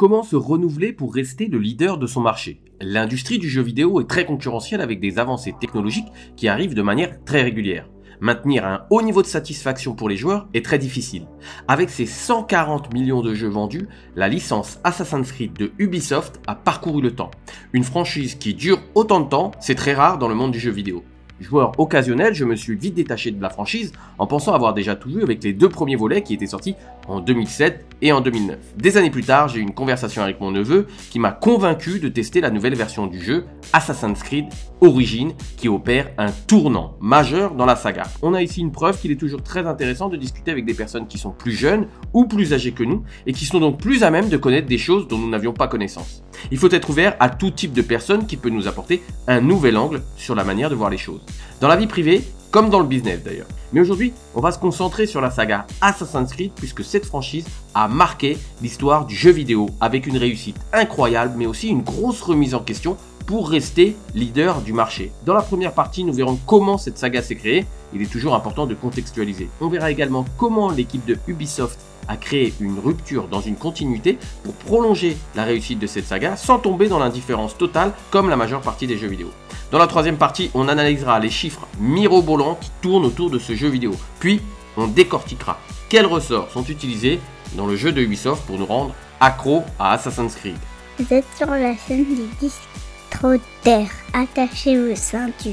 comment se renouveler pour rester le leader de son marché? L'industrie du jeu vidéo est très concurrentielle avec des avancées technologiques qui arrivent de manière très régulière. Maintenir un haut niveau de satisfaction pour les joueurs est très difficile. Avec ses 140 millions de jeux vendus, la licence Assassin's Creed de Ubisoft a parcouru le temps. Une franchise qui dure autant de temps, c'est très rare dans le monde du jeu vidéo. Joueur occasionnel, je me suis vite détaché de la franchise en pensant avoir déjà tout vu avec les deux premiers volets qui étaient sortis en 2007 et en 2009. Des années plus tard, j'ai eu une conversation avec mon neveu qui m'a convaincu de tester la nouvelle version du jeu Assassin's Creed Origins qui opère un tournant majeur dans la saga. On a ici une preuve qu'il est toujours très intéressant de discuter avec des personnes qui sont plus jeunes ou plus âgées que nous et qui sont donc plus à même de connaître des choses dont nous n'avions pas connaissance. Il faut être ouvert à tout type de personne qui peut nous apporter un nouvel angle sur la manière de voir les choses. Dans la vie privée, comme dans le business d'ailleurs. Mais aujourd'hui, on va se concentrer sur la saga Assassin's Creed puisque cette franchise a marqué l'histoire du jeu vidéo avec une réussite incroyable mais aussi une grosse remise en question pour rester leader du marché. Dans la première partie, nous verrons comment cette saga s'est créée. Il est toujours important de contextualiser. On verra également comment l'équipe de Ubisoft a créé une rupture dans une continuité pour prolonger la réussite de cette saga sans tomber dans l'indifférence totale comme la majeure partie des jeux vidéo. Dans la troisième partie, on analysera les chiffres mirobolants qui tournent autour de ce jeu vidéo. Puis, on décortiquera quels ressorts sont utilisés dans le jeu de Ubisoft pour nous rendre accro à Assassin's Creed. Vous êtes sur la chaîne du Distroter. Attachez vos ceintures.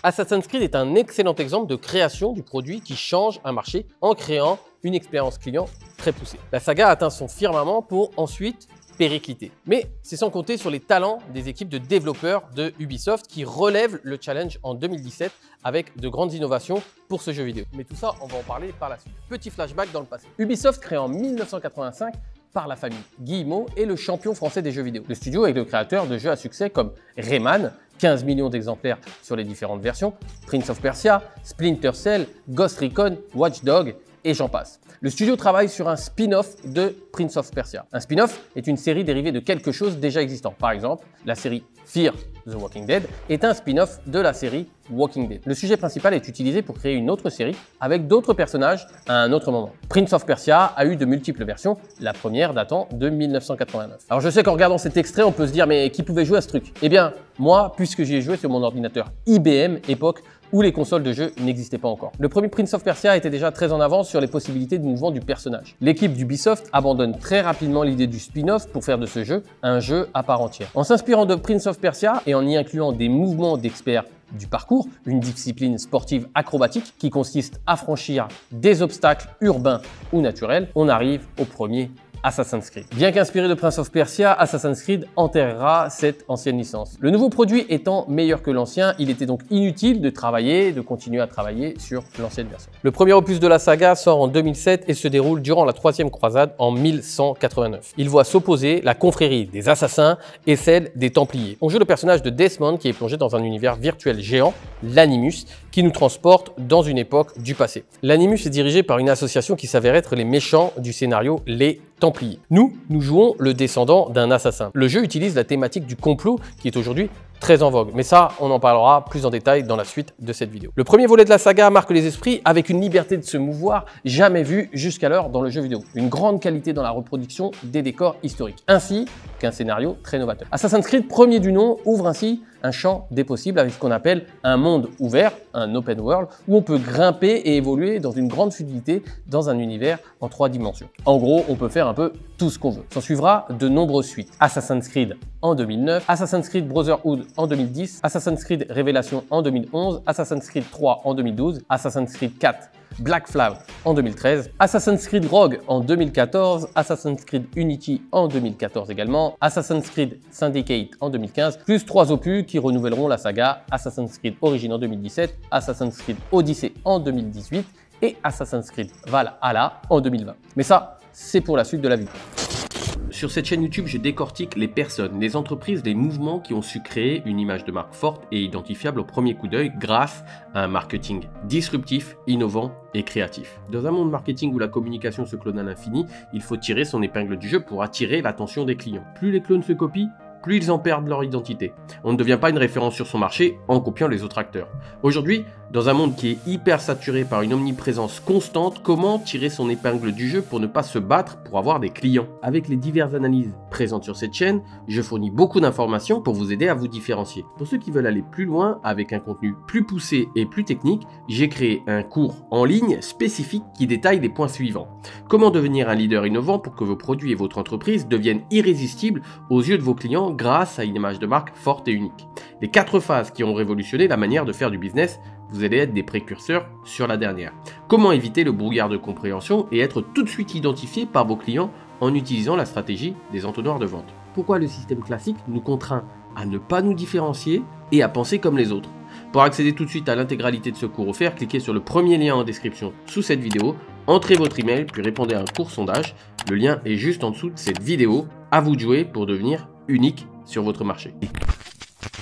Assassin's Creed est un excellent exemple de création du produit qui change un marché en créant une expérience client très poussée. La saga atteint son firmament pour ensuite péricliter. Mais c'est sans compter sur les talents des équipes de développeurs de Ubisoft qui relèvent le challenge en 2017 avec de grandes innovations pour ce jeu vidéo. Mais tout ça, on va en parler par la suite. Petit flashback dans le passé. Ubisoft créé en 1985 par la famille Guillemot est le champion français des jeux vidéo. Le studio est le créateur de jeux à succès comme Rayman, 15 millions d'exemplaires sur les différentes versions, Prince of Persia, Splinter Cell, Ghost Recon, Watch Dogs et j'en passe. Le studio travaille sur un spin-off de Prince of Persia. Un spin-off est une série dérivée de quelque chose déjà existant. Par exemple, la série Fear the Walking Dead est un spin-off de la série Walking Dead. Le sujet principal est utilisé pour créer une autre série avec d'autres personnages à un autre moment. Prince of Persia a eu de multiples versions, la première datant de 1989. Alors je sais qu'en regardant cet extrait, on peut se dire mais qui pouvait jouer à ce truc? Eh bien, moi, puisque j'y ai joué sur mon ordinateur IBM, époque où les consoles de jeux n'existaient pas encore. Le premier Prince of Persia était déjà très en avance sur les possibilités de mouvement du personnage. L'équipe d'Ubisoft abandonne très rapidement l'idée du spin-off pour faire de ce jeu un jeu à part entière. En s'inspirant de Prince of Persia et en y incluant des mouvements d'experts du parcours, une discipline sportive acrobatique qui consiste à franchir des obstacles urbains ou naturels, on arrive au premier Assassin's Creed. Bien qu'inspiré de Prince of Persia, Assassin's Creed enterrera cette ancienne licence. Le nouveau produit étant meilleur que l'ancien, il était donc inutile de continuer à travailler sur l'ancienne version. Le premier opus de la saga sort en 2007 et se déroule durant la troisième croisade en 1189. Il voit s'opposer la confrérie des assassins et celle des Templiers. On joue le personnage de Desmond qui est plongé dans un univers virtuel géant, l'Animus, qui nous transporte dans une époque du passé. L'Animus est dirigé par une association qui s'avère être les méchants du scénario, les Templiers. Nous jouons le descendant d'un assassin. Le jeu utilise la thématique du complot qui est aujourd'hui très en vogue. Mais ça, on en parlera plus en détail dans la suite de cette vidéo. Le premier volet de la saga marque les esprits avec une liberté de se mouvoir jamais vue jusqu'alors dans le jeu vidéo. Une grande qualité dans la reproduction des décors historiques, ainsi qu'un scénario très novateur. Assassin's Creed, premier du nom, ouvre ainsi un champ des possibles avec ce qu'on appelle un monde ouvert, un open world, où on peut grimper et évoluer dans une grande fluidité dans un univers en 3 dimensions. En gros, on peut faire un peu tout ce qu'on veut. S'en suivra de nombreuses suites. Assassin's Creed en 2009, Assassin's Creed Brotherhood en 2010, Assassin's Creed Révélation en 2011, Assassin's Creed 3 en 2012, Assassin's Creed 4 Black Flag en 2013, Assassin's Creed Rogue en 2014, Assassin's Creed Unity en 2014 également, Assassin's Creed Syndicate en 2015, plus 3 opus qui renouvelleront la saga, Assassin's Creed Origins en 2017, Assassin's Creed Odyssey en 2018 et Assassin's Creed Valhalla en 2020. Mais ça, c'est pour la suite de la vidéo. Sur cette chaîne YouTube, je décortique les personnes, les entreprises, les mouvements qui ont su créer une image de marque forte et identifiable au premier coup d'œil grâce à un marketing disruptif, innovant et créatif. Dans un monde marketing où la communication se clone à l'infini, il faut tirer son épingle du jeu pour attirer l'attention des clients. Plus les clones se copient, plus ils en perdent leur identité. On ne devient pas une référence sur son marché en copiant les autres acteurs. Aujourd'hui, Dans un monde qui est hyper saturé par une omniprésence constante, comment tirer son épingle du jeu pour ne pas se battre pour avoir des clients? Avec les diverses analyses présentes sur cette chaîne, je fournis beaucoup d'informations pour vous aider à vous différencier. Pour ceux qui veulent aller plus loin avec un contenu plus poussé et plus technique, j'ai créé un cours en ligne spécifique qui détaille les points suivants. Comment devenir un leader innovant pour que vos produits et votre entreprise deviennent irrésistibles aux yeux de vos clients grâce à une image de marque forte et unique. Les 4 phases qui ont révolutionné la manière de faire du business. Vous allez être des précurseurs sur la dernière. Comment éviter le brouillard de compréhension et être tout de suite identifié par vos clients en utilisant la stratégie des entonnoirs de vente. Pourquoi le système classique nous contraint à ne pas nous différencier et à penser comme les autres. Pour accéder tout de suite à l'intégralité de ce cours offert, cliquez sur le premier lien en description sous cette vidéo, entrez votre email puis répondez à un court sondage. Le lien est juste en dessous de cette vidéo. À vous de jouer pour devenir unique sur votre marché.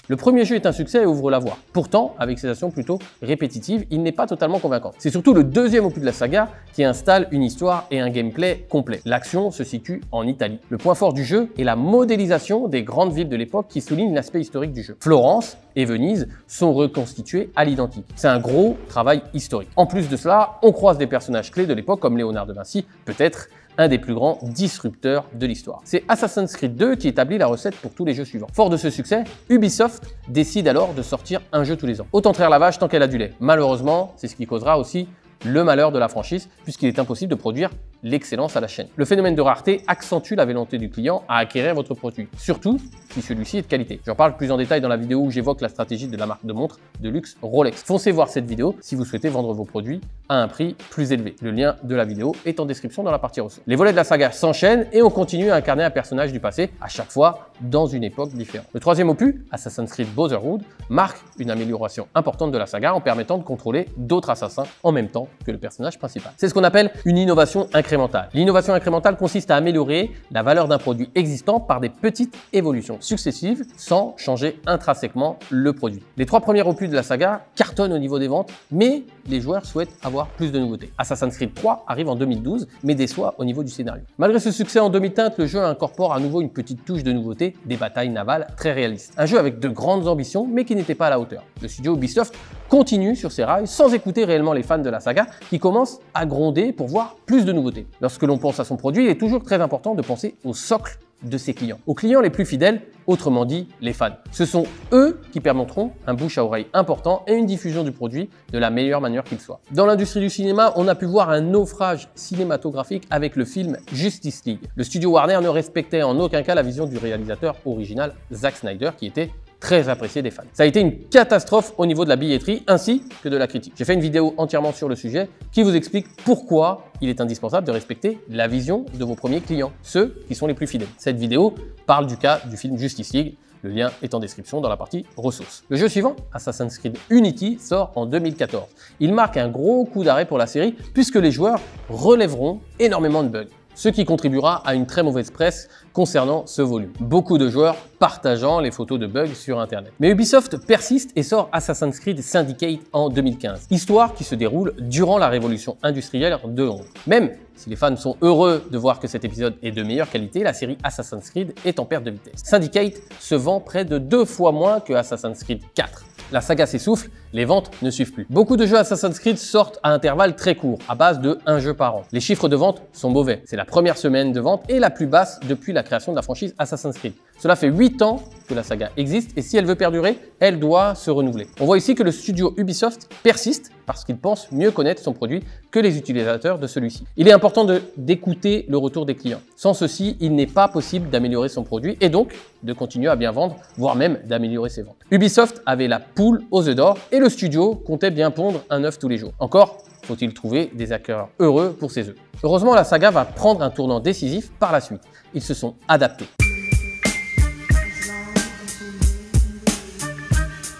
Le premier jeu est un succès et ouvre la voie. Pourtant, avec ses actions plutôt répétitives, il n'est pas totalement convaincant. C'est surtout le deuxième opus de la saga qui installe une histoire et un gameplay complet. L'action se situe en Italie. Le point fort du jeu est la modélisation des grandes villes de l'époque qui souligne l'aspect historique du jeu. Florence et Venise sont reconstituées à l'identique. C'est un gros travail historique. En plus de cela, on croise des personnages clés de l'époque comme Léonard de Vinci, peut-être un des plus grands disrupteurs de l'histoire. C'est Assassin's Creed 2 qui établit la recette pour tous les jeux suivants. Fort de ce succès, Ubisoft décide alors de sortir un jeu tous les ans. Autant traire la vache tant qu'elle a du lait. Malheureusement, c'est ce qui causera aussi le malheur de la franchise puisqu'il est impossible de produire l'excellence à la chaîne. Le phénomène de rareté accentue la volonté du client à acquérir votre produit, surtout si celui-ci est de qualité. J'en parle plus en détail dans la vidéo où j'évoque la stratégie de la marque de montres de luxe Rolex. Foncez voir cette vidéo si vous souhaitez vendre vos produits à un prix plus élevé. Le lien de la vidéo est en description dans la partie ressources. Les volets de la saga s'enchaînent et on continue à incarner un personnage du passé, à chaque fois dans une époque différente. Le troisième opus, Assassin's Creed Brotherhood, marque une amélioration importante de la saga en permettant de contrôler d'autres assassins en même temps que le personnage principal. C'est ce qu'on appelle une innovation incrémentale. L'innovation incrémentale consiste à améliorer la valeur d'un produit existant par des petites évolutions successives sans changer intrinsèquement le produit. Les 3 premiers opus de la saga cartonnent au niveau des ventes, mais les joueurs souhaitent avoir plus de nouveautés. Assassin's Creed 3 arrive en 2012, mais déçoit au niveau du scénario. Malgré ce succès en demi-teinte, le jeu incorpore à nouveau une petite touche de nouveauté, des batailles navales très réalistes. Un jeu avec de grandes ambitions, mais qui n'était pas à la hauteur. Le studio Ubisoft continue sur ses rails sans écouter réellement les fans de la saga qui commencent à gronder pour voir plus de nouveautés. Lorsque l'on pense à son produit, il est toujours très important de penser au socle de ses clients. Aux clients les plus fidèles, autrement dit les fans. Ce sont eux qui permettront un bouche à oreille important et une diffusion du produit de la meilleure manière qu'il soit. Dans l'industrie du cinéma, on a pu voir un naufrage cinématographique avec le film Justice League. Le studio Warner ne respectait en aucun cas la vision du réalisateur original Zack Snyder qui était très apprécié des fans. Ça a été une catastrophe au niveau de la billetterie ainsi que de la critique. J'ai fait une vidéo entièrement sur le sujet qui vous explique pourquoi il est indispensable de respecter la vision de vos premiers clients, ceux qui sont les plus fidèles. Cette vidéo parle du cas du film Justice League. Le lien est en description dans la partie ressources. Le jeu suivant, Assassin's Creed Unity, sort en 2014. Il marque un gros coup d'arrêt pour la série puisque les joueurs relèveront énormément de bugs, ce qui contribuera à une très mauvaise presse concernant ce volume. Beaucoup de joueurs partageant les photos de bugs sur Internet. Mais Ubisoft persiste et sort Assassin's Creed Syndicate en 2015, histoire qui se déroule durant la révolution industrielle de Londres. Même si les fans sont heureux de voir que cet épisode est de meilleure qualité, la série Assassin's Creed est en perte de vitesse. Syndicate se vend près de 2 fois moins que Assassin's Creed 4. La saga s'essouffle, les ventes ne suivent plus. Beaucoup de jeux Assassin's Creed sortent à intervalles très courts, à base de 1 jeu par an. Les chiffres de vente sont mauvais. C'est la première semaine de vente et la plus basse depuis la création de la franchise Assassin's Creed. Cela fait 8 ans que la saga existe et si elle veut perdurer, elle doit se renouveler. On voit ici que le studio Ubisoft persiste parce qu'il pense mieux connaître son produit que les utilisateurs de celui-ci. Il est important d'écouter le retour des clients. Sans ceci, il n'est pas possible d'améliorer son produit et donc de continuer à bien vendre, voire même d'améliorer ses ventes. Ubisoft avait la poule aux œufs d'or et le studio comptait bien pondre un œuf tous les jours. Encore faut-il trouver des acquéreurs heureux pour ces œufs. Heureusement, la saga va prendre un tournant décisif par la suite. Ils se sont adaptés.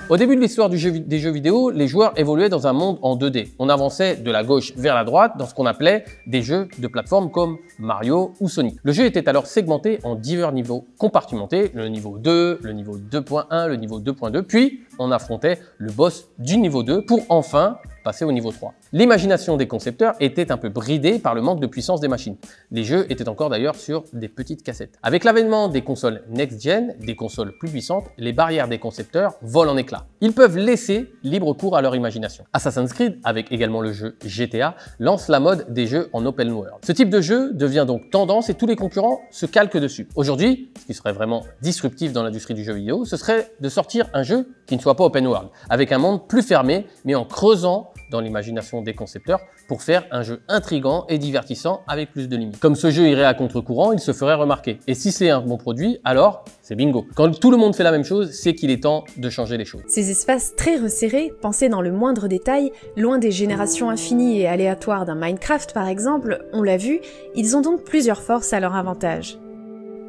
Au début de l'histoire des jeux vidéo, les joueurs évoluaient dans un monde en 2D. On avançait de la gauche vers la droite dans ce qu'on appelait des jeux de plateforme comme Mario ou Sonic. Le jeu était alors segmenté en divers niveaux compartimentés, le niveau 2, le niveau 2.1, le niveau 2.2, puis on affrontait le boss du niveau 2 pour enfin passer au niveau 3. L'imagination des concepteurs était un peu bridée par le manque de puissance des machines. Les jeux étaient encore d'ailleurs sur des petites cassettes. Avec l'avènement des consoles next-gen, des consoles plus puissantes, les barrières des concepteurs volent en éclats. Ils peuvent laisser libre cours à leur imagination. Assassin's Creed, avec également le jeu GTA, lance la mode des jeux en open world. Ce type de jeu devient donc tendance et tous les concurrents se calquent dessus. Aujourd'hui, ce qui serait vraiment disruptif dans l'industrie du jeu vidéo, ce serait de sortir un jeu qui ne soit pas open world, avec un monde plus fermé, mais en creusant dans l'imagination des concepteurs pour faire un jeu intriguant et divertissant avec plus de limites. Comme ce jeu irait à contre-courant, il se ferait remarquer. Et si c'est un bon produit, alors c'est bingo. Quand tout le monde fait la même chose, c'est qu'il est temps de changer les choses. Ces espaces très resserrés, pensés dans le moindre détail, loin des générations infinies et aléatoires d'un Minecraft par exemple, on l'a vu, ils ont donc plusieurs forces à leur avantage.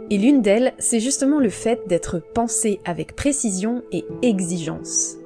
Et l'une d'elles, c'est justement le fait d'être pensé avec précision et exigence.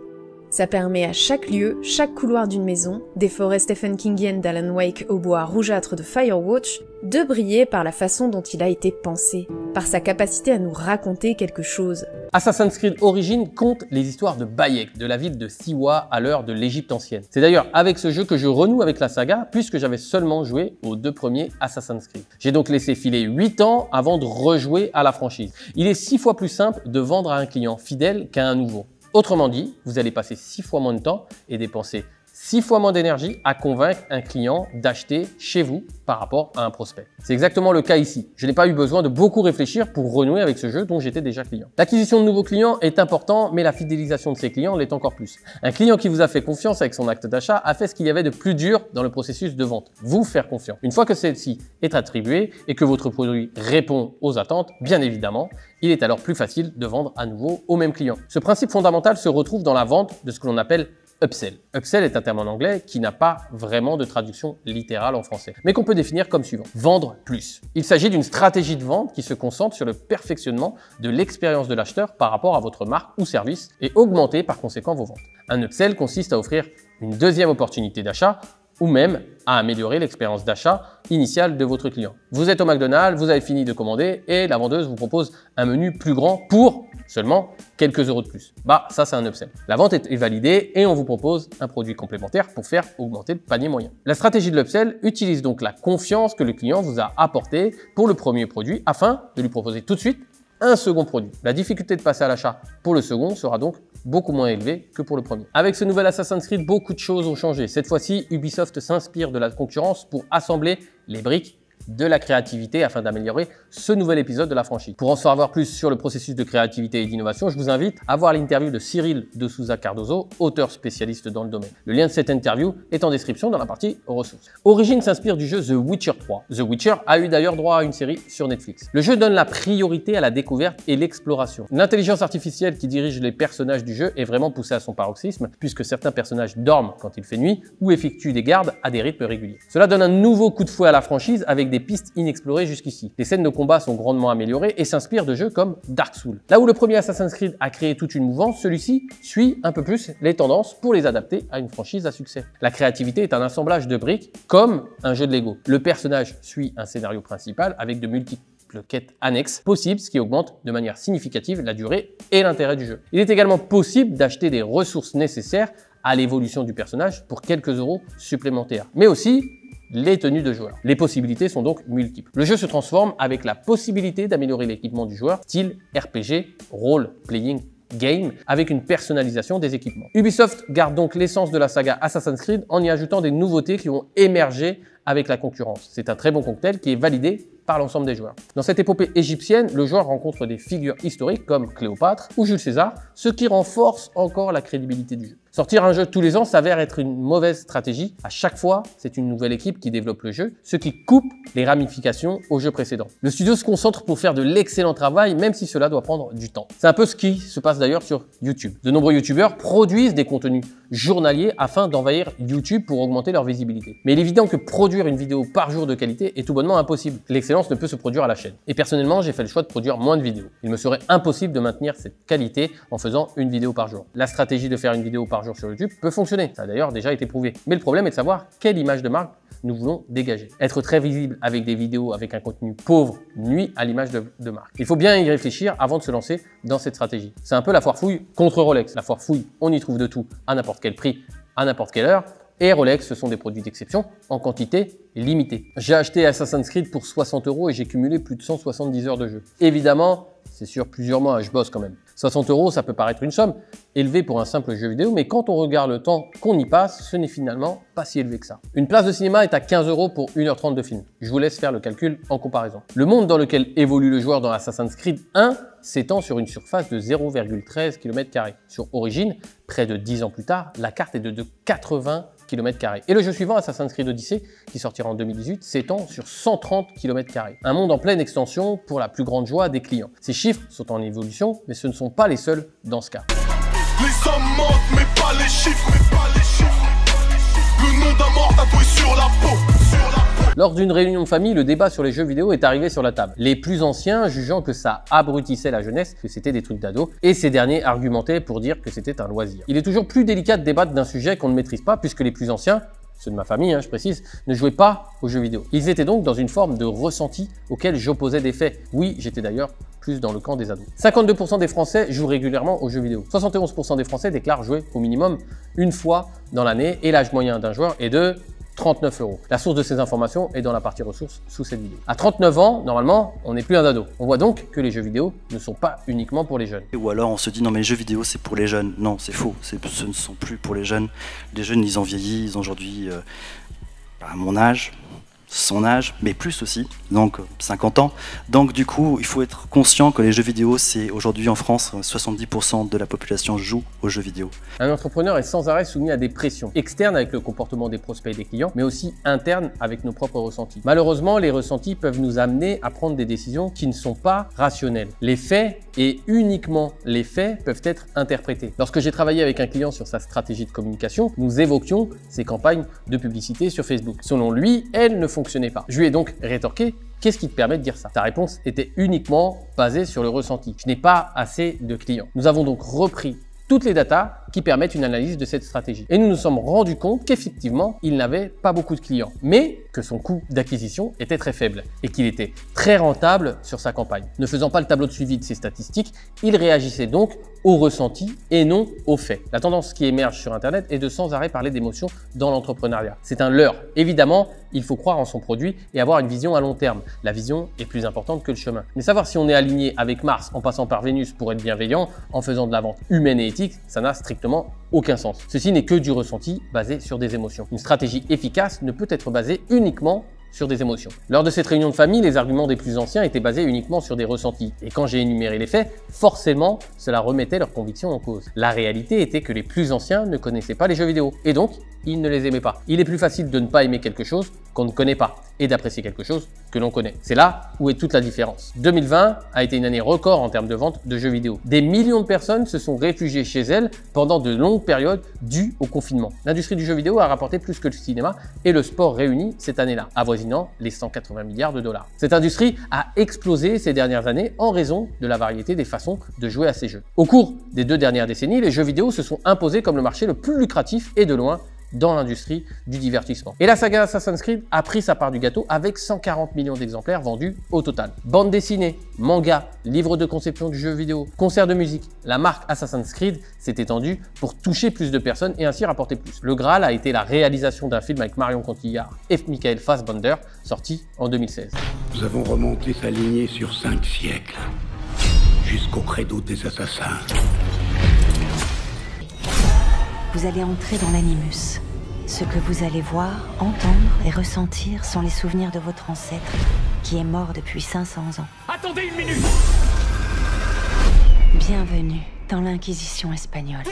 Ça permet à chaque lieu, chaque couloir d'une maison, des forêts Stephen Kingiennes d'Alan Wake au bois rougeâtre de Firewatch, de briller par la façon dont il a été pensé, par sa capacité à nous raconter quelque chose. Assassin's Creed Origins compte les histoires de Bayek, de la ville de Siwa à l'heure de l'Égypte ancienne. C'est d'ailleurs avec ce jeu que je renoue avec la saga, puisque j'avais seulement joué aux 2 premiers Assassin's Creed. J'ai donc laissé filer 8 ans avant de rejouer à la franchise. Il est 6 fois plus simple de vendre à un client fidèle qu'à un nouveau. Autrement dit, vous allez passer 6 fois moins de temps et dépenser 6 fois moins d'énergie à convaincre un client d'acheter chez vous par rapport à un prospect. C'est exactement le cas ici. Je n'ai pas eu besoin de beaucoup réfléchir pour renouer avec ce jeu dont j'étais déjà client. L'acquisition de nouveaux clients est important, mais la fidélisation de ses clients l'est encore plus. Un client qui vous a fait confiance avec son acte d'achat a fait ce qu'il y avait de plus dur dans le processus de vente, vous faire confiance. Une fois que celle-ci est attribuée et que votre produit répond aux attentes, bien évidemment, il est alors plus facile de vendre à nouveau au même client. Ce principe fondamental se retrouve dans la vente de ce que l'on appelle upsell. Upsell est un terme en anglais qui n'a pas vraiment de traduction littérale en français, mais qu'on peut définir comme suivant. Vendre plus. Il s'agit d'une stratégie de vente qui se concentre sur le perfectionnement de l'expérience de l'acheteur par rapport à votre marque ou service et augmenter par conséquent vos ventes. Un upsell consiste à offrir une deuxième opportunité d'achat ou même à améliorer l'expérience d'achat initiale de votre client. Vous êtes au McDonald's, vous avez fini de commander et la vendeuse vous propose un menu plus grand pour seulement quelques euros de plus. Bah, ça c'est un upsell. La vente est validée et on vous propose un produit complémentaire pour faire augmenter le panier moyen. La stratégie de l'upsell utilise donc la confiance que le client vous a apportée pour le premier produit afin de lui proposer tout de suite un second produit. La difficulté de passer à l'achat pour le second sera donc beaucoup moins élevée que pour le premier. Avec ce nouvel Assassin's Creed, beaucoup de choses ont changé. Cette fois-ci, Ubisoft s'inspire de la concurrence pour assembler les briques de la créativité afin d'améliorer ce nouvel épisode de la franchise. Pour en savoir plus sur le processus de créativité et d'innovation, je vous invite à voir l'interview de Cyril de Souza Cardozo, auteur spécialiste dans le domaine. Le lien de cette interview est en description dans la partie ressources. Origins s'inspire du jeu The Witcher 3. The Witcher a eu d'ailleurs droit à une série sur Netflix. Le jeu donne la priorité à la découverte et l'exploration. L'intelligence artificielle qui dirige les personnages du jeu est vraiment poussée à son paroxysme puisque certains personnages dorment quand il fait nuit ou effectuent des gardes à des rythmes réguliers. Cela donne un nouveau coup de fouet à la franchise avec des pistes inexplorées jusqu'ici. Les scènes de combat sont grandement améliorées et s'inspirent de jeux comme Dark Souls. Là où le premier Assassin's Creed a créé toute une mouvance, celui-ci suit un peu plus les tendances pour les adapter à une franchise à succès. La créativité est un assemblage de briques comme un jeu de Lego. Le personnage suit un scénario principal avec de multiples quêtes annexes possibles, ce qui augmente de manière significative la durée et l'intérêt du jeu. Il est également possible d'acheter des ressources nécessaires à l'évolution du personnage pour quelques euros supplémentaires, mais aussi les tenues de joueurs. Les possibilités sont donc multiples. Le jeu se transforme avec la possibilité d'améliorer l'équipement du joueur, style RPG, Role Playing Game, avec une personnalisation des équipements. Ubisoft garde donc l'essence de la saga Assassin's Creed en y ajoutant des nouveautés qui ont émergé avec la concurrence. C'est un très bon cocktail qui est validé par l'ensemble des joueurs. Dans cette épopée égyptienne, le joueur rencontre des figures historiques comme Cléopâtre ou Jules César, ce qui renforce encore la crédibilité du jeu. Sortir un jeu tous les ans s'avère être une mauvaise stratégie. À chaque fois, c'est une nouvelle équipe qui développe le jeu, ce qui coupe les ramifications au jeu précédent. Le studio se concentre pour faire de l'excellent travail, même si cela doit prendre du temps. C'est un peu ce qui se passe d'ailleurs sur YouTube. De nombreux youtubeurs produisent des contenus journaliers afin d'envahir YouTube pour augmenter leur visibilité. Mais il est évident que produire une vidéo par jour de qualité est tout bonnement impossible. L'excellence ne peut se produire à la chaîne. Et personnellement, j'ai fait le choix de produire moins de vidéos. Il me serait impossible de maintenir cette qualité en faisant une vidéo par jour. La stratégie de faire une vidéo par jour sur YouTube peut fonctionner. Ça a d'ailleurs déjà été prouvé. Mais le problème est de savoir quelle image de marque nous voulons dégager. Être très visible avec des vidéos avec un contenu pauvre nuit à l'image de marque. Il faut bien y réfléchir avant de se lancer dans cette stratégie. C'est un peu la foire fouille contre Rolex. La foire fouille, on y trouve de tout à n'importe quel prix, à n'importe quelle heure. et Rolex, ce sont des produits d'exception en quantité limitée. J'ai acheté Assassin's Creed pour 60 € et j'ai cumulé plus de 170 heures de jeu. Évidemment, c'est sur plusieurs mois, je bosse quand même. 60 €, ça peut paraître une somme élevée pour un simple jeu vidéo, mais quand on regarde le temps qu'on y passe, ce n'est finalement pas si élevé que ça. Une place de cinéma est à 15 € pour 1h30 de film. Je vous laisse faire le calcul en comparaison. Le monde dans lequel évolue le joueur dans Assassin's Creed 1 s'étend sur une surface de 0,13 km². Sur Origins, près de 10 ans plus tard, la carte est de 80 km². Et le jeu suivant, Assassin's Creed Odyssey, qui sortira en 2018, s'étend sur 130 km². Un monde en pleine extension pour la plus grande joie des clients. Ces chiffres sont en évolution, mais ce ne sont pas les seuls dans ce cas. Les hommes mentent, mais pas les chiffres, Le nom d'un mort tatoué sur la peau, Lors d'une réunion de famille, le débat sur les jeux vidéo est arrivé sur la table. Les plus anciens jugeant que ça abrutissait la jeunesse, que c'était des trucs d'ados, et ces derniers argumentaient pour dire que c'était un loisir. Il est toujours plus délicat de débattre d'un sujet qu'on ne maîtrise pas, puisque les plus anciens, ceux de ma famille, je précise, ne jouaient pas aux jeux vidéo. Ils étaient donc dans une forme de ressenti auquel j'opposais des faits. Oui, j'étais d'ailleurs plus dans le camp des ados. 52% des Français jouent régulièrement aux jeux vidéo. 71% des Français déclarent jouer au minimum une fois dans l'année, et l'âge moyen d'un joueur est de 39 €. La source de ces informations est dans la partie ressources sous cette vidéo. À 39 ans, normalement, on n'est plus un ado. On voit donc que les jeux vidéo ne sont pas uniquement pour les jeunes. Ou alors on se dit non mais les jeux vidéo c'est pour les jeunes. Non, c'est faux, ce ne sont plus pour les jeunes. Les jeunes ils ont vieilli, ils ont aujourd'hui mon âge, son âge, mais plus aussi, donc 50 ans. Donc du coup, il faut être conscient que les jeux vidéo, c'est aujourd'hui en France, 70% de la population joue aux jeux vidéo. Un entrepreneur est sans arrêt soumis à des pressions externes avec le comportement des prospects et des clients, mais aussi internes avec nos propres ressentis. Malheureusement, les ressentis peuvent nous amener à prendre des décisions qui ne sont pas rationnelles. Les faits, et uniquement les faits, peuvent être interprétés. Lorsque j'ai travaillé avec un client sur sa stratégie de communication, nous évoquions ses campagnes de publicité sur Facebook. Selon lui, elles ne fonctionnaient pas. Je lui ai donc rétorqué: qu'est-ce qui te permet de dire ça? Sa réponse était uniquement basée sur le ressenti. Je n'ai pas assez de clients. Nous avons donc repris toutes les datas qui permettent une analyse de cette stratégie. Et nous nous sommes rendus compte qu'effectivement, il n'avait pas beaucoup de clients, mais que son coût d'acquisition était très faible et qu'il était très rentable sur sa campagne. Ne faisant pas le tableau de suivi de ses statistiques, il réagissait donc au ressenti et non aux faits. La tendance qui émerge sur Internet est de sans arrêt parler d'émotions dans l'entrepreneuriat. C'est un leurre. Évidemment, il faut croire en son produit et avoir une vision à long terme. La vision est plus importante que le chemin. Mais savoir si on est aligné avec Mars en passant par Vénus pour être bienveillant, en faisant de la vente humaine et éthique, ça n'a strictement aucun sens. Ceci n'est que du ressenti basé sur des émotions. Une stratégie efficace ne peut être basée uniquement sur des émotions. Lors de cette réunion de famille, les arguments des plus anciens étaient basés uniquement sur des ressentis. Et quand j'ai énuméré les faits, forcément, cela remettait leurs convictions en cause. La réalité était que les plus anciens ne connaissaient pas les jeux vidéo. Et donc, ils ne les aimaient pas. Il est plus facile de ne pas aimer quelque chose qu'on ne connaît pas et d'apprécier quelque chose que l'on connaît. C'est là où est toute la différence. 2020 a été une année record en termes de vente de jeux vidéo. Des millions de personnes se sont réfugiées chez elles pendant de longues périodes dues au confinement. L'industrie du jeu vidéo a rapporté plus que le cinéma et le sport réunis cette année-là, avoisinant les 180 milliards de dollars. Cette industrie a explosé ces dernières années en raison de la variété des façons de jouer à ces jeux. Au cours des 2 dernières décennies, les jeux vidéo se sont imposés comme le marché le plus lucratif et de loin dans l'industrie du divertissement. Et la saga Assassin's Creed a pris sa part du gâteau avec 140 millions d'exemplaires vendus au total. Bande dessinée, manga, livres de conception du jeu vidéo, concerts de musique, la marque Assassin's Creed s'est étendue pour toucher plus de personnes et ainsi rapporter plus. Le Graal a été la réalisation d'un film avec Marion Cotillard et Michael Fassbender, sorti en 2016. Nous avons remonté sa lignée sur 5 siècles, jusqu'au credo des assassins. Vous allez entrer dans l'animus. Ce que vous allez voir, entendre et ressentir sont les souvenirs de votre ancêtre, qui est mort depuis 500 ans. Attendez une minute. Bienvenue dans l'Inquisition espagnole.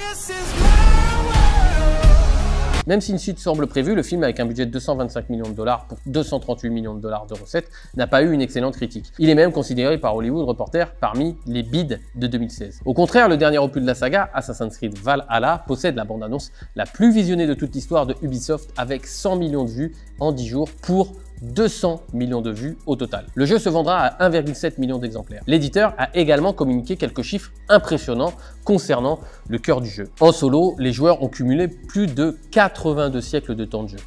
Même si une suite semble prévue, le film avec un budget de 225 millions de dollars pour 238 millions de dollars de recettes n'a pas eu une excellente critique. Il est même considéré par Hollywood Reporter parmi les bids de 2016. Au contraire, le dernier opus de la saga, Assassin's Creed Valhalla, possède la bande-annonce la plus visionnée de toute l'histoire de Ubisoft avec 100 millions de vues en 10 jours pour 200 millions de vues au total. Le jeu se vendra à 1,7 million d'exemplaires. L'éditeur a également communiqué quelques chiffres impressionnants concernant le cœur du jeu. En solo, les joueurs ont cumulé plus de 82 siècles de temps de jeu.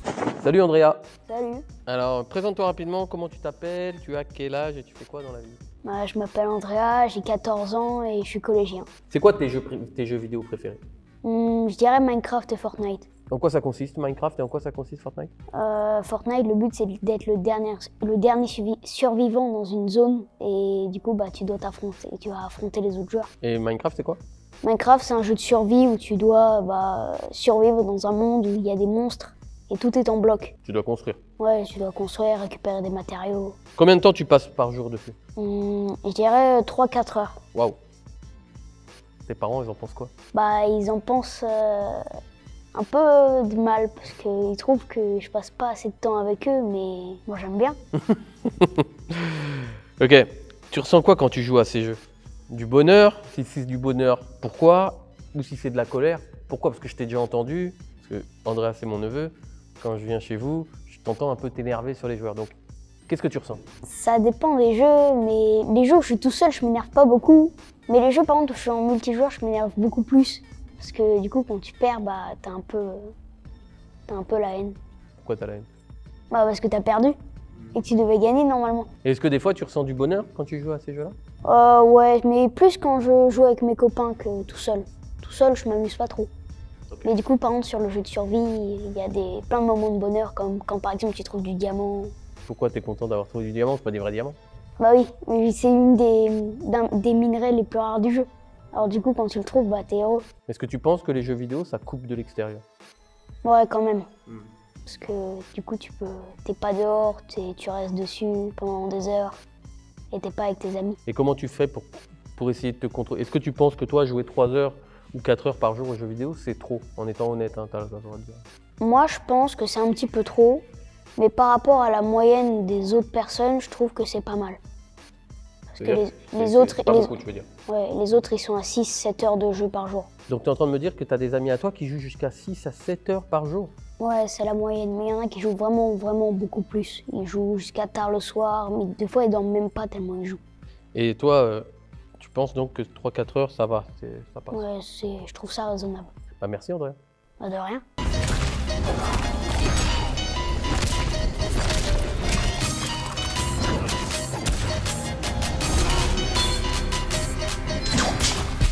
Salut Andrea. Salut. Alors, présente-toi rapidement, comment tu t'appelles, tu as quel âge et tu fais quoi dans la vie? Je m'appelle Andrea, j'ai 14 ans et je suis collégien. C'est quoi tes jeux vidéo préférés? Je dirais Minecraft et Fortnite. En quoi ça consiste Minecraft et en quoi ça consiste Fortnite? Fortnite, le but c'est d'être le dernier survivant dans une zone et du coup bah tu vas affronter les autres joueurs. Et Minecraft c'est quoi? Minecraft c'est un jeu de survie où tu dois survivre dans un monde où il y a des monstres et tout est en bloc. Tu dois construire. Ouais, tu dois construire, récupérer des matériaux. Combien de temps tu passes par jour dessus? Je dirais 3-4 heures. Waouh. Tes parents ils en pensent quoi? Bah ils en pensent un peu de mal parce qu'ils trouvent que je passe pas assez de temps avec eux, mais moi j'aime bien. Ok, tu ressens quoi quand tu joues à ces jeux? Du bonheur? Si c'est du bonheur, pourquoi? Ou si c'est de la colère? Pourquoi? Parce que je t'ai déjà entendu, parce que Andrea c'est mon neveu, quand je viens chez vous, je t'entends un peu t'énerver sur les joueurs. Donc, qu'est-ce que tu ressens? Ça dépend des jeux, mais les jeux où je suis tout seul, je m'énerve pas beaucoup. Mais les jeux par contre où je suis en multijoueur, je m'énerve beaucoup plus. Parce que du coup, quand tu perds, bah t'as un peu la haine. Pourquoi t'as la haine? Bah parce que t'as perdu et que tu devais gagner normalement. Et est-ce que des fois tu ressens du bonheur quand tu joues à ces jeux-là? Ouais, mais plus quand je joue avec mes copains que tout seul. Tout seul, je m'amuse pas trop. Okay. Mais du coup, par contre, sur le jeu de survie, il y a plein de moments de bonheur, comme quand par exemple tu trouves du diamant. Pourquoi t'es content d'avoir trouvé du diamant? C'est pas des vrais diamants? Bah oui, c'est une des minerais les plus rares du jeu. Alors du coup, quand tu le trouves, bah t'es heureux. Est-ce que tu penses que les jeux vidéo, ça coupe de l'extérieur? Ouais, quand même. Parce que du coup, t'es pas dehors, tu restes dessus pendant des heures et t'es pas avec tes amis. Et comment tu fais pour essayer de te contrôler? Est-ce que tu penses que toi, jouer 3 heures ou 4 heures par jour aux jeux vidéo, c'est trop? En étant honnête, hein, t'as le droit de dire. Moi, je pense que c'est un petit peu trop, mais par rapport à la moyenne des autres personnes, je trouve que c'est pas mal. Parce que les autres, les autres, ils sont à 6-7 heures de jeu par jour. Donc tu es en train de me dire que tu as des amis à toi qui jouent jusqu'à 6 à 7 heures par jour? Ouais, c'est la moyenne, mais il y en a qui jouent vraiment beaucoup plus. Ils jouent jusqu'à tard le soir, mais des fois ils dorment même pas tellement ils jouent. Et toi, tu penses donc que 3-4 heures, ça va, ça passe? Ouais, je trouve ça raisonnable. Bah merci André. Bah de rien.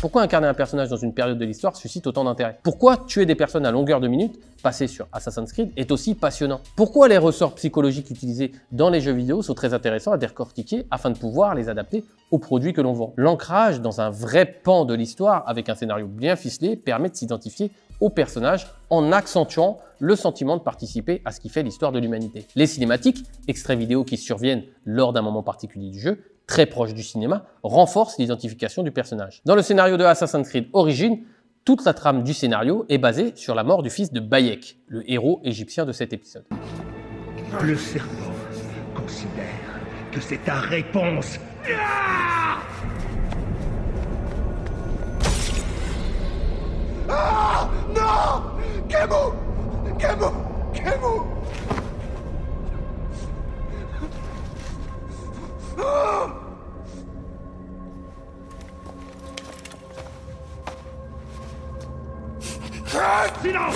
Pourquoi incarner un personnage dans une période de l'histoire suscite autant d'intérêt? Pourquoi tuer des personnes à longueur de minute, passées sur Assassin's Creed, est aussi passionnant? Pourquoi les ressorts psychologiques utilisés dans les jeux vidéo sont très intéressants à décortiquer afin de pouvoir les adapter aux produits que l'on vend? L'ancrage dans un vrai pan de l'histoire avec un scénario bien ficelé permet de s'identifier au personnage en accentuant le sentiment de participer à ce qui fait l'histoire de l'humanité. Les cinématiques, extraits vidéo qui surviennent lors d'un moment particulier du jeu, très proche du cinéma, renforce l'identification du personnage. Dans le scénario de Assassin's Creed Origins, toute la trame du scénario est basée sur la mort du fils de Bayek, le héros égyptien de cet épisode. Le serpent considère que c'est ta réponse. Ah non! Kemo! Kemo! Kemo! Silence!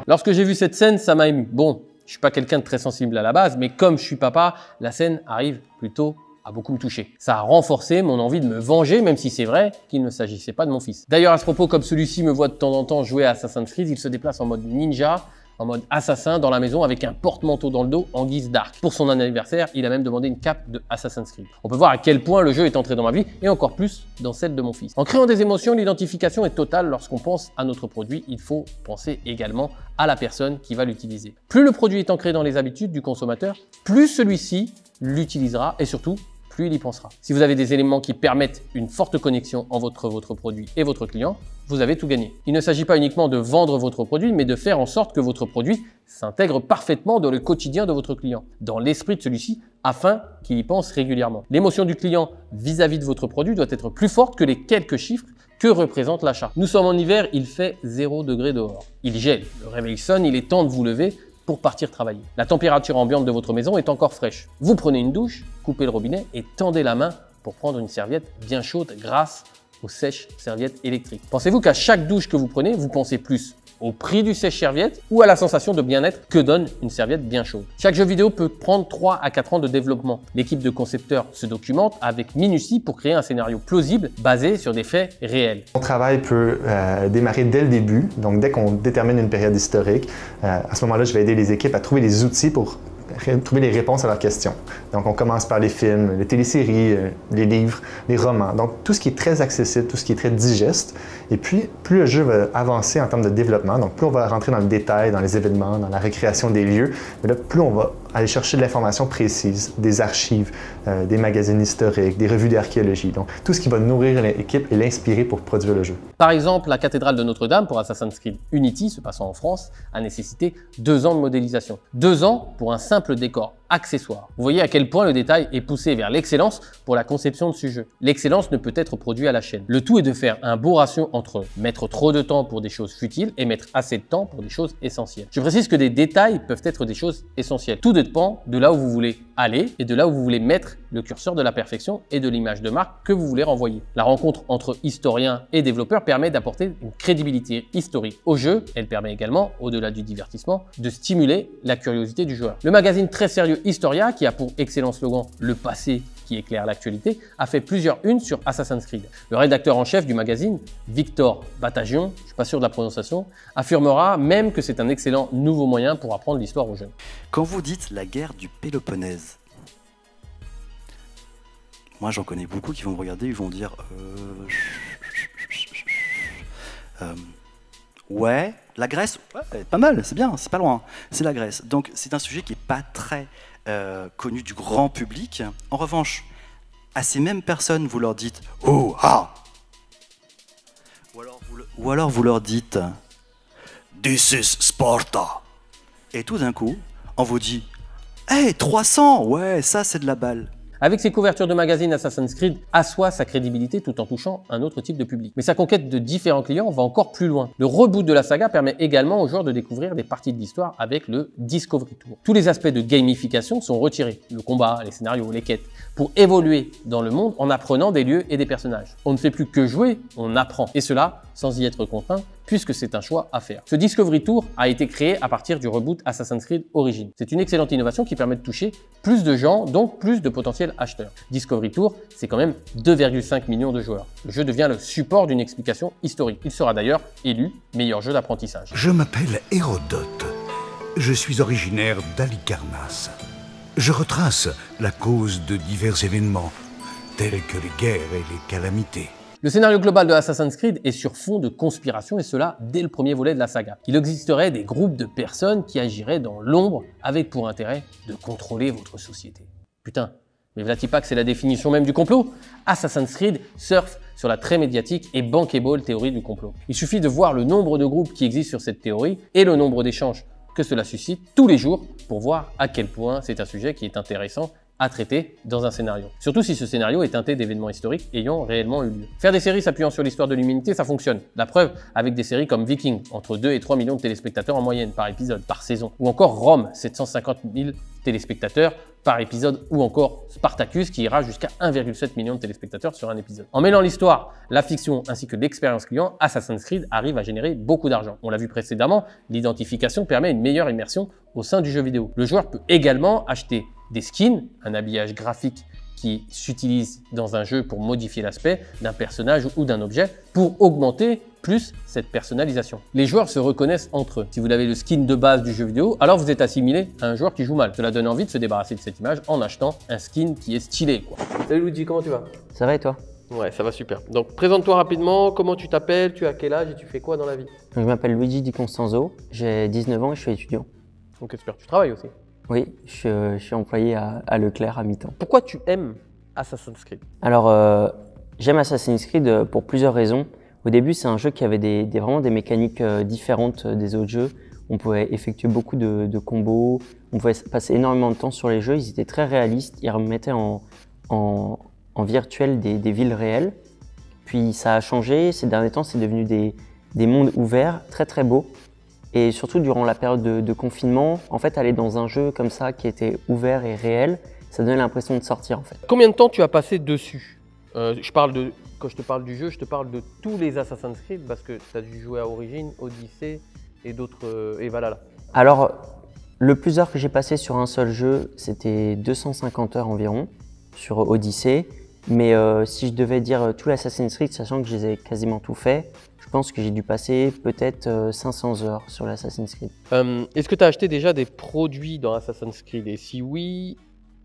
Lorsque j'ai vu cette scène, ça m'a ému. Bon, je suis pas quelqu'un de très sensible à la base, mais comme je suis papa, la scène arrive plutôt à beaucoup me toucher. Ça a renforcé mon envie de me venger, même si c'est vrai qu'il ne s'agissait pas de mon fils. D'ailleurs, à ce propos, comme celui-ci me voit de temps en temps jouer à Assassin's Creed, il se déplace en mode ninja, en mode assassin dans la maison avec un porte-manteau dans le dos en guise d'arc. Pour son anniversaire, il a même demandé une cape de Assassin's Creed. On peut voir à quel point le jeu est entré dans ma vie et encore plus dans celle de mon fils. En créant des émotions, l'identification est totale. Lorsqu'on pense à notre produit, il faut penser également à la personne qui va l'utiliser. Plus le produit est ancré dans les habitudes du consommateur, plus celui-ci l'utilisera et surtout, plus il y pensera. Si vous avez des éléments qui permettent une forte connexion entre votre produit et votre client, vous avez tout gagné. Il ne s'agit pas uniquement de vendre votre produit, mais de faire en sorte que votre produit s'intègre parfaitement dans le quotidien de votre client, dans l'esprit de celui-ci, afin qu'il y pense régulièrement. L'émotion du client vis-à-vis de votre produit doit être plus forte que les quelques chiffres que représente l'achat. Nous sommes en hiver, il fait 0 degré dehors. Il gèle, le réveil sonne, il est temps de vous lever pour partir travailler. La température ambiante de votre maison est encore fraîche. Vous prenez une douche, coupez le robinet et tendez la main pour prendre une serviette bien chaude grâce aux sèches serviettes électriques. Pensez-vous qu'à chaque douche que vous prenez, vous pensez plus au prix du sèche-serviette ou à la sensation de bien-être que donne une serviette bien chaude. Chaque jeu vidéo peut prendre 3 à 4 ans de développement. L'équipe de concepteurs se documente avec minutie pour créer un scénario plausible basé sur des faits réels. Mon travail peut démarrer dès le début, donc dès qu'on détermine une période historique. À ce moment-là, je vais aider les équipes à trouver les outils pour trouver les réponses à leurs questions. Donc, on commence par les films, les téléséries, les livres, les romans. Donc, tout ce qui est très accessible, tout ce qui est très digeste. Et puis, plus le jeu va avancer en termes de développement, donc plus on va rentrer dans le détail, dans les événements, dans la récréation des lieux, mais là, plus on va aller chercher de l'information précise, des archives, des magazines historiques, des revues d'archéologie. Donc, tout ce qui va nourrir l'équipe et l'inspirer pour produire le jeu. Par exemple, la cathédrale de Notre-Dame pour Assassin's Creed Unity, se passant en France, a nécessité 2 ans de modélisation. 2 ans pour un simple décor accessoire. Vous voyez à quel point le détail est poussé vers l'excellence pour la conception de ce jeu. L'excellence ne peut être produite à la chaîne. Le tout est de faire un beau ratio entre mettre trop de temps pour des choses futiles et mettre assez de temps pour des choses essentielles. Je précise que des détails peuvent être des choses essentielles. Tout dépend de là où vous voulez aller et de là où vous voulez mettre le curseur de la perfection et de l'image de marque que vous voulez renvoyer. La rencontre entre historiens et développeurs permet d'apporter une crédibilité historique au jeu. Elle permet également, au-delà du divertissement, de stimuler la curiosité du joueur. Le magazine très sérieux Historia, qui a pour excellent slogan « Le passé qui éclaire l'actualité », a fait plusieurs unes sur Assassin's Creed. Le rédacteur en chef du magazine, Victor Batagion, je ne suis pas sûr de la prononciation, affirmera même que c'est un excellent nouveau moyen pour apprendre l'histoire aux jeunes. Quand vous dites la guerre du Péloponnèse, moi j'en connais beaucoup qui vont me regarder, ils vont dire ouais, la Grèce, ouais, pas mal, c'est bien, c'est pas loin, c'est la Grèce. Donc c'est un sujet qui n'est pas très connu du grand public. En revanche, à ces mêmes personnes, vous leur dites « Oh, ah !» ou alors vous leur dites « This is Sparta !» Et tout d'un coup, on vous dit « Hey, 300 ! Ouais, ça c'est de la balle !» Avec ses couvertures de magazine, Assassin's Creed assoit sa crédibilité tout en touchant un autre type de public. Mais sa conquête de différents clients va encore plus loin. Le reboot de la saga permet également aux joueurs de découvrir des parties de l'histoire avec le Discovery Tour. Tous les aspects de gamification sont retirés, le combat, les scénarios, les quêtes, pour évoluer dans le monde en apprenant des lieux et des personnages. On ne fait plus que jouer, on apprend. Et cela sans y être contraint, puisque c'est un choix à faire. Ce Discovery Tour a été créé à partir du reboot Assassin's Creed Origins. C'est une excellente innovation qui permet de toucher plus de gens, donc plus de potentiels acheteurs. Discovery Tour, c'est quand même 2,5 millions de joueurs. Le jeu devient le support d'une explication historique. Il sera d'ailleurs élu meilleur jeu d'apprentissage. Je m'appelle Hérodote. Je suis originaire d'Halicarnasse. Je retrace la cause de divers événements, tels que les guerres et les calamités. Le scénario global de Assassin's Creed est sur fond de conspiration et cela dès le premier volet de la saga. Il existerait des groupes de personnes qui agiraient dans l'ombre avec pour intérêt de contrôler votre société. Putain, mais voilà-t-il pas que c'est la définition même du complot? Assassin's Creed surfe sur la très médiatique et bankable théorie du complot. Il suffit de voir le nombre de groupes qui existent sur cette théorie et le nombre d'échanges que cela suscite tous les jours pour voir à quel point c'est un sujet qui est intéressant à traiter dans un scénario. Surtout si ce scénario est teinté d'événements historiques ayant réellement eu lieu. Faire des séries s'appuyant sur l'histoire de l'humanité, ça fonctionne. La preuve avec des séries comme Viking, entre 2 et 3 millions de téléspectateurs en moyenne par épisode, par saison. Ou encore Rome, 750 000 téléspectateurs par épisode. Ou encore Spartacus qui ira jusqu'à 1,7 million de téléspectateurs sur un épisode. En mêlant l'histoire, la fiction ainsi que l'expérience client, Assassin's Creed arrive à générer beaucoup d'argent. On l'a vu précédemment, l'identification permet une meilleure immersion au sein du jeu vidéo. Le joueur peut également acheter des skins, un habillage graphique qui s'utilise dans un jeu pour modifier l'aspect d'un personnage ou d'un objet pour augmenter plus cette personnalisation. Les joueurs se reconnaissent entre eux. Si vous avez le skin de base du jeu vidéo, alors vous êtes assimilé à un joueur qui joue mal. Cela donne envie de se débarrasser de cette image en achetant un skin qui est stylé, quoi. Salut Luigi, comment tu vas? Ça va et toi? Ouais, ça va super. Donc présente-toi rapidement, comment tu t'appelles, tu as quel âge et tu fais quoi dans la vie? Donc, je m'appelle Luigi Di Constanzo, j'ai 19 ans et je suis étudiant. Donc super, tu travailles aussi? Oui, je suis employé à Leclerc à mi-temps. Pourquoi tu aimes Assassin's Creed? Alors, j'aime Assassin's Creed pour plusieurs raisons. Au début, c'est un jeu qui avait vraiment des mécaniques différentes des autres jeux. On pouvait effectuer beaucoup de combos, on pouvait passer énormément de temps sur les jeux. Ils étaient très réalistes, ils remettaient en virtuel des villes réelles. Puis ça a changé, ces derniers temps, c'est devenu des mondes ouverts, très très beaux. Et surtout durant la période de confinement, en fait, aller dans un jeu comme ça qui était ouvert et réel, ça donnait l'impression de sortir en fait. Combien de temps tu as passé dessus? Quand je te parle du jeu, je te parle de tous les Assassin's Creed parce que tu as dû jouer à Origins, Odyssey, et d'autres et Valhalla? Alors, le plus d'heures que j'ai passé sur un seul jeu, c'était 250 heures environ sur Odyssey. Mais si je devais dire tout l'Assassin's Creed, sachant que je les ai quasiment tout fait, je pense que j'ai dû passer peut-être 500 heures sur l'Assassin's Creed. Est-ce que tu as acheté déjà des produits dans Assassin's Creed? Et si oui,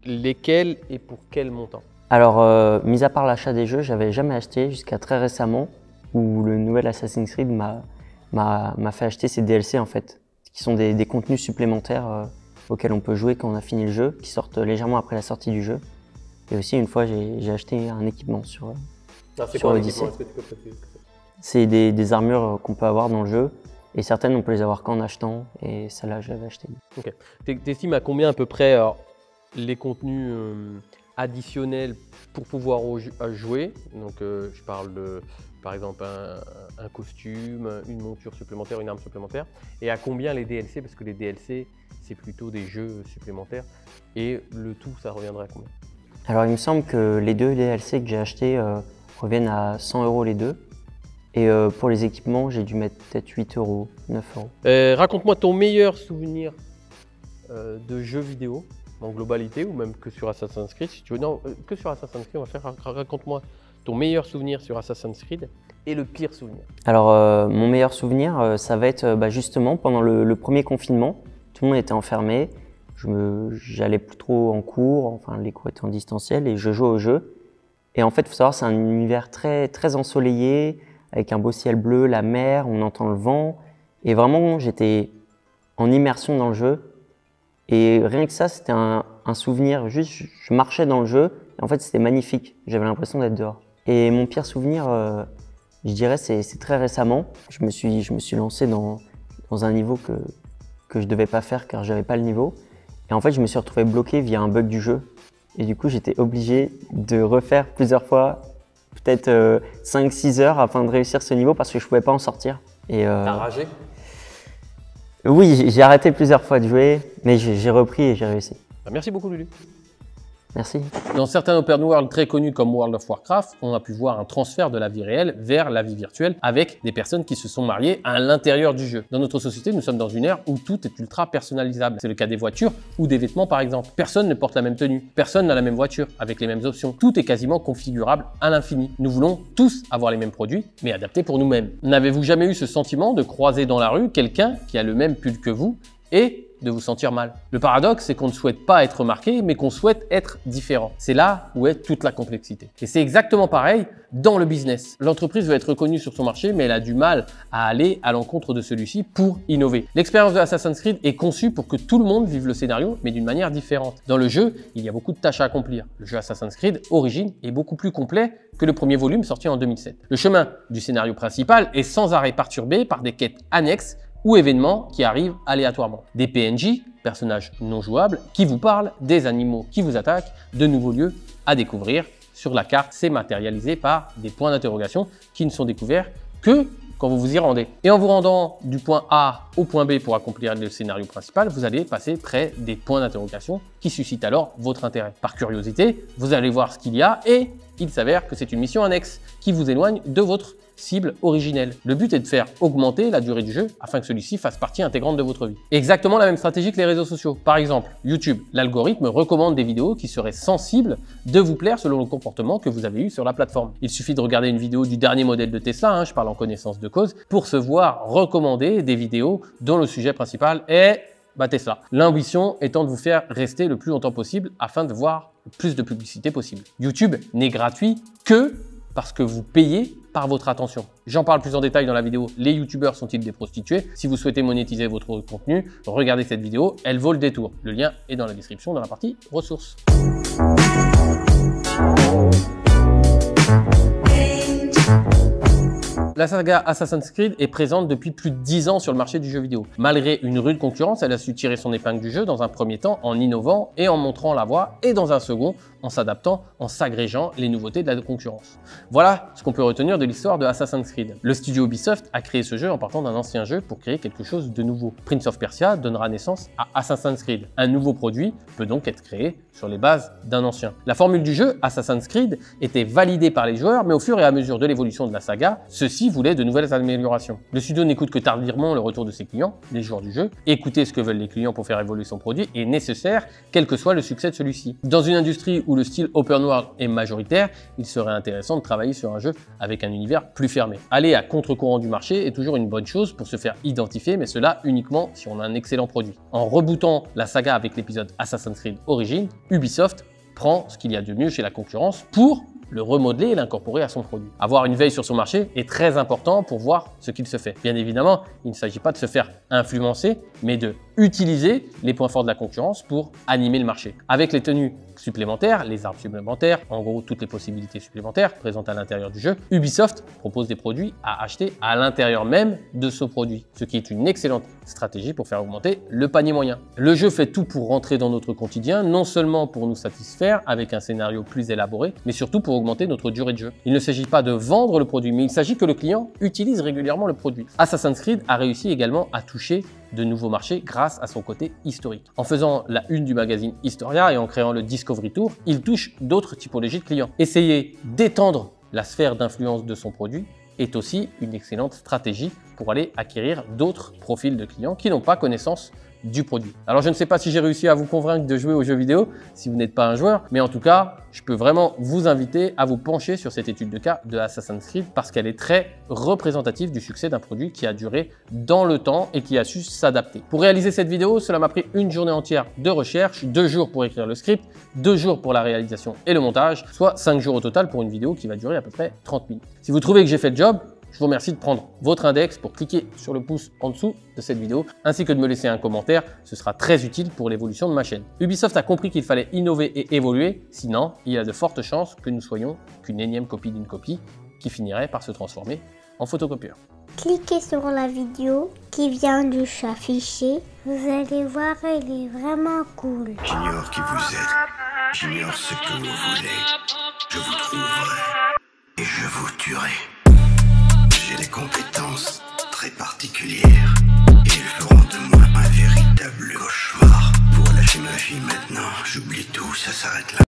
lesquels et pour quel montant? Alors, mis à part l'achat des jeux, j'avais jamais acheté jusqu'à très récemment, où le nouvel Assassin's Creed m'a fait acheter ces DLC en fait, qui sont des contenus supplémentaires auxquels on peut jouer quand on a fini le jeu, qui sortent légèrement après la sortie du jeu. Et aussi, une fois, j'ai acheté un équipement sur Odyssey. C'est des armures qu'on peut avoir dans le jeu, et certaines, on peut les avoir qu'en achetant, et celle-là, je l'avais achetée. Ok. T'estimes à combien à peu près les contenus additionnels pour pouvoir jouer? Donc, je parle de, par exemple, un costume, une monture supplémentaire, une arme supplémentaire. Et à combien les DLC? Parce que les DLC, c'est plutôt des jeux supplémentaires. Et le tout, ça reviendrait à combien? Alors, il me semble que les deux DLC que j'ai achetés reviennent à 100 € les deux. Et pour les équipements, j'ai dû mettre peut-être 8 €, 9 €. Raconte-moi ton meilleur souvenir de jeu vidéo, en globalité, ou même que sur Assassin's Creed, si tu veux. Non, que sur Assassin's Creed, on va faire. Raconte-moi ton meilleur souvenir sur Assassin's Creed et le pire souvenir. Alors, mon meilleur souvenir, ça va être justement pendant le premier confinement. Tout le monde était enfermé. J'allais plus trop en cours, enfin les cours étaient en distanciel et je jouais au jeu. Et en fait, il faut savoir, c'est un univers très, très ensoleillé, avec un beau ciel bleu, la mer, on entend le vent. Et vraiment, j'étais en immersion dans le jeu. Et rien que ça, c'était un souvenir. Juste, je marchais dans le jeu et en fait, c'était magnifique. J'avais l'impression d'être dehors. Et mon pire souvenir, je dirais, c'est très récemment. Je me suis lancé dans un niveau que je devais pas faire car j'avais pas le niveau. Et en fait, je me suis retrouvé bloqué via un bug du jeu. Et du coup, j'étais obligé de refaire plusieurs fois, peut-être 5-6 heures afin de réussir ce niveau parce que je pouvais pas en sortir. T'as ragé? Oui, j'ai arrêté plusieurs fois de jouer, mais j'ai repris et j'ai réussi. Merci beaucoup, Lulu. Merci. Dans certains open world très connus comme World of Warcraft, on a pu voir un transfert de la vie réelle vers la vie virtuelle avec des personnes qui se sont mariées à l'intérieur du jeu. Dans notre société, nous sommes dans une ère où tout est ultra personnalisable. C'est le cas des voitures ou des vêtements par exemple. Personne ne porte la même tenue, personne n'a la même voiture avec les mêmes options. Tout est quasiment configurable à l'infini. Nous voulons tous avoir les mêmes produits, mais adaptés pour nous-mêmes. N'avez-vous jamais eu ce sentiment de croiser dans la rue quelqu'un qui a le même pull que vous et de vous sentir mal? Le paradoxe, c'est qu'on ne souhaite pas être remarqué, mais qu'on souhaite être différent. C'est là où est toute la complexité. Et c'est exactement pareil dans le business. L'entreprise veut être reconnue sur son marché, mais elle a du mal à aller à l'encontre de celui-ci pour innover. L'expérience de Assassin's Creed est conçue pour que tout le monde vive le scénario, mais d'une manière différente. Dans le jeu, il y a beaucoup de tâches à accomplir. Le jeu Assassin's Creed Origins est beaucoup plus complet que le premier volume sorti en 2007. Le chemin du scénario principal est sans arrêt perturbé par des quêtes annexes ou événements qui arrivent aléatoirement. Des PNJ, personnages non jouables, qui vous parlent, des animaux qui vous attaquent, de nouveaux lieux à découvrir. Sur la carte, c'est matérialisé par des points d'interrogation qui ne sont découverts que quand vous vous y rendez. Et en vous rendant du point A au point B pour accomplir le scénario principal, vous allez passer près des points d'interrogation qui suscitent alors votre intérêt. Par curiosité, vous allez voir ce qu'il y a et il s'avère que c'est une mission annexe qui vous éloigne de votre cible originelle. Le but est de faire augmenter la durée du jeu afin que celui-ci fasse partie intégrante de votre vie. Exactement la même stratégie que les réseaux sociaux. Par exemple, YouTube, l'algorithme recommande des vidéos qui seraient sensibles de vous plaire selon le comportement que vous avez eu sur la plateforme. Il suffit de regarder une vidéo du dernier modèle de Tesla, je parle en connaissance de cause, pour se voir recommander des vidéos dont le sujet principal est Tesla. L'ambition étant de vous faire rester le plus longtemps possible afin de voir le plus de publicité possible. YouTube n'est gratuit que parce que vous payez par votre attention. J'en parle plus en détail dans la vidéo « Les youtubeurs sont-ils des prostituées ?» Si vous souhaitez monétiser votre contenu, regardez cette vidéo, elle vaut le détour. Le lien est dans la description dans la partie ressources. La saga Assassin's Creed est présente depuis plus de 10 ans sur le marché du jeu vidéo. Malgré une rude concurrence, elle a su tirer son épingle du jeu dans un premier temps en innovant et en montrant la voie, et dans un second en s'adaptant, en s'agrégeant les nouveautés de la concurrence. Voilà ce qu'on peut retenir de l'histoire de Assassin's Creed. Le studio Ubisoft a créé ce jeu en partant d'un ancien jeu pour créer quelque chose de nouveau. Prince of Persia donnera naissance à Assassin's Creed. Un nouveau produit peut donc être créé sur les bases d'un ancien. La formule du jeu, Assassin's Creed, était validée par les joueurs, mais au fur et à mesure de l'évolution de la saga, ceux-ci voulaient de nouvelles améliorations. Le studio n'écoute que tardivement le retour de ses clients, les joueurs du jeu. Écouter ce que veulent les clients pour faire évoluer son produit est nécessaire, quel que soit le succès de celui-ci. Dans une industrie où le style open world est majoritaire, il serait intéressant de travailler sur un jeu avec un univers plus fermé. Aller à contre-courant du marché est toujours une bonne chose pour se faire identifier, mais cela uniquement si on a un excellent produit. En rebootant la saga avec l'épisode Assassin's Creed Origins, Ubisoft prend ce qu'il y a de mieux chez la concurrence pour le remodeler et l'incorporer à son produit. Avoir une veille sur son marché est très important pour voir ce qu'il se fait. Bien évidemment, il ne s'agit pas de se faire influencer, mais de utiliser les points forts de la concurrence pour animer le marché. Avec les tenues supplémentaires, les armes supplémentaires, en gros toutes les possibilités supplémentaires présentes à l'intérieur du jeu, Ubisoft propose des produits à acheter à l'intérieur même de ce produit, ce qui est une excellente stratégie pour faire augmenter le panier moyen. Le jeu fait tout pour rentrer dans notre quotidien, non seulement pour nous satisfaire avec un scénario plus élaboré, mais surtout pour augmenter notre durée de jeu. Il ne s'agit pas de vendre le produit, mais il s'agit que le client utilise régulièrement le produit. Assassin's Creed a réussi également à toucher de nouveaux marchés grâce à son côté historique. En faisant la une du magazine Historia et en créant le Discovery Tour, il touche d'autres typologies de clients. Essayer d'étendre la sphère d'influence de son produit est aussi une excellente stratégie pour aller acquérir d'autres profils de clients qui n'ont pas connaissance du produit. Alors je ne sais pas si j'ai réussi à vous convaincre de jouer aux jeux vidéo si vous n'êtes pas un joueur, mais en tout cas, je peux vraiment vous inviter à vous pencher sur cette étude de cas de Assassin's Creed parce qu'elle est très représentative du succès d'un produit qui a duré dans le temps et qui a su s'adapter. Pour réaliser cette vidéo, cela m'a pris une journée entière de recherche, 2 jours pour écrire le script, 2 jours pour la réalisation et le montage, soit 5 jours au total pour une vidéo qui va durer à peu près 30 minutes. Si vous trouvez que j'ai fait le job, je vous remercie de prendre votre index pour cliquer sur le pouce en dessous de cette vidéo, ainsi que de me laisser un commentaire, ce sera très utile pour l'évolution de ma chaîne. Ubisoft a compris qu'il fallait innover et évoluer, sinon il y a de fortes chances que nous soyons qu'une énième copie d'une copie qui finirait par se transformer en photocopieur. Cliquez sur la vidéo qui vient de s'afficher, vous allez voir, elle est vraiment cool. J'ignore qui vous êtes, j'ignore ce que vous voulez, je vous trouverai et je vous tuerai. J'ai des compétences très particulières et ils feront de moi un véritable cauchemar. Pour lâcher ma vie maintenant, j'oublie tout, ça s'arrête là.